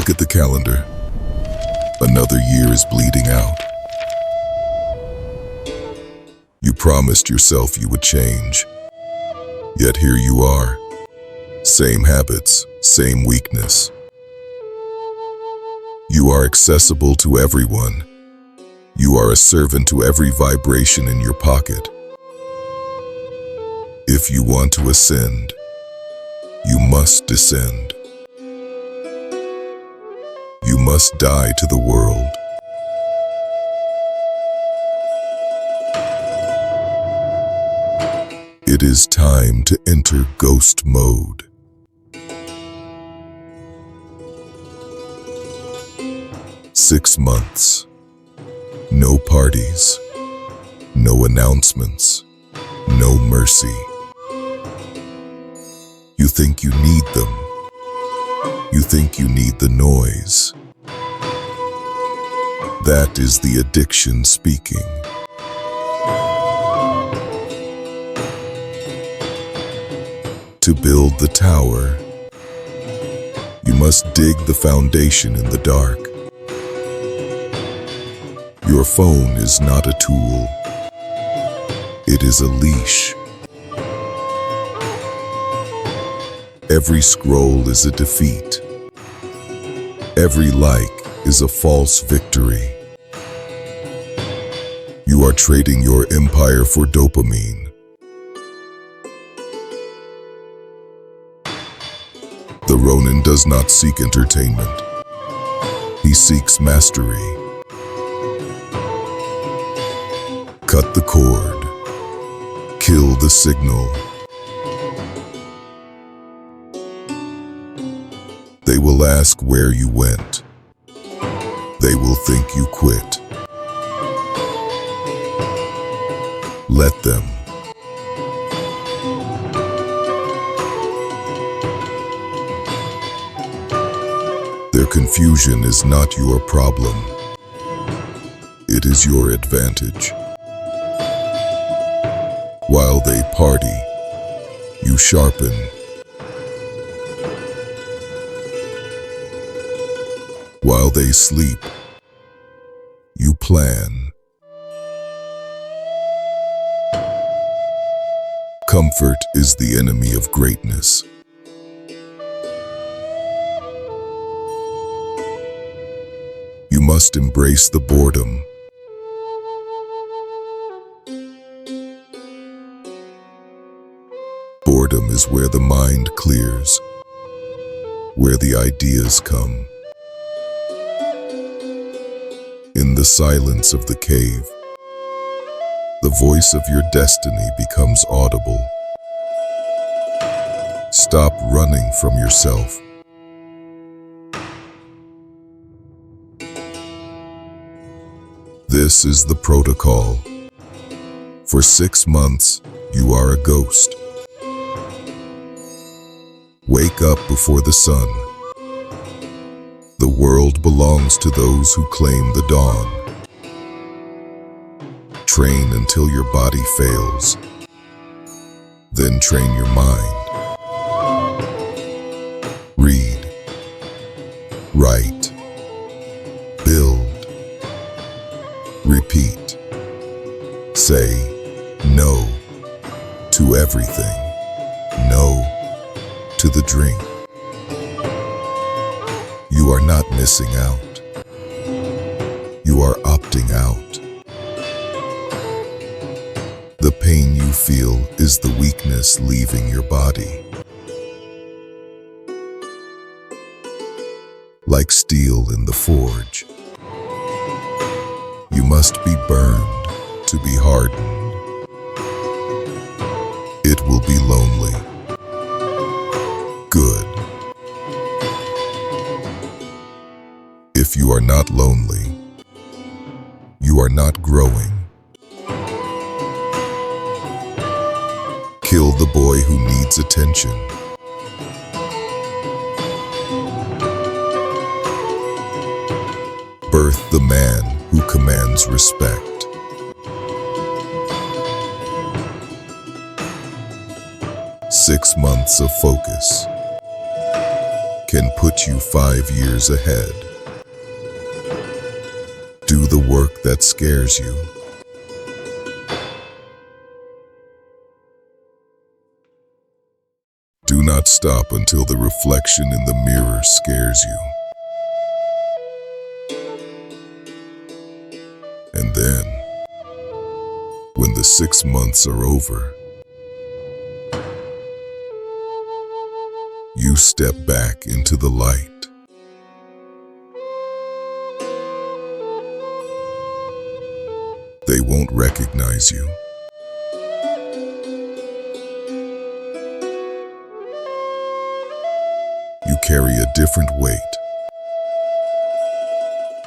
Look at the calendar. Another year is bleeding out. You promised yourself you would change. Yet here you are. Same habits, same weakness. You are accessible to everyone. You are a servant to every vibration in your pocket. If you want to ascend, you must descend. You must die to the world. It is time to enter ghost mode. Six months. No parties. No announcements. No mercy. You think you need them. You think you need the noise. That is the addiction speaking. To build the tower, you must dig the foundation in the dark. Your phone is not a tool. It is a leash. Every scroll is a defeat. Every like is a false victory. You are trading your empire for dopamine. The Ronin does not seek entertainment. He seeks mastery. Cut the cord. Kill the signal. They will ask where you went. They will think you quit. Let them. Their confusion is not your problem. It is your advantage. While they party, you sharpen. While they sleep, you plan. Comfort is the enemy of greatness. You must embrace the boredom. Boredom is where the mind clears, where the ideas come. In the silence of the cave, the voice of your destiny becomes audible. Stop running from yourself. This is the protocol. For 6 months, you are a ghost. Wake up before the sun. The world belongs to those who claim the dawn. Train until your body fails. Then train your mind. Read. Write. Build. Repeat. Say no to everything. No to the drink. You are not missing out. You are opting out. The pain you feel is the weakness leaving your body. Like steel in the forge, you must be burned to be hardened. It will be lonely. Good. If you are not lonely, you are not growing. Kill the boy who needs attention. Birth the man who commands respect. "6 months of focus. can put you 5 years ahead. Do the work that scares you. Do not stop until the reflection in the mirror scares you. And then, when the 6 months are over, you step back into the light. They won't recognize you. You carry a different weight,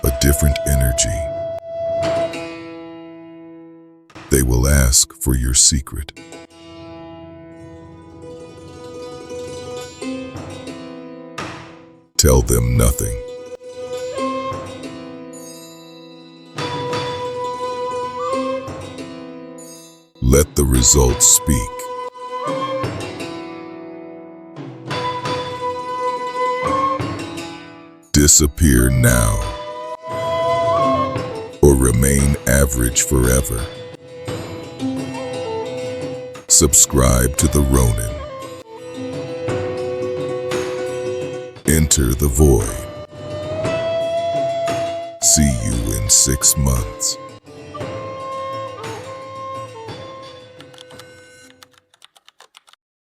a different energy. They will ask for your secret. Tell them nothing. Let the results speak. Disappear now, or remain average forever. Subscribe to the Ronin. Enter the void. See you in 6 months.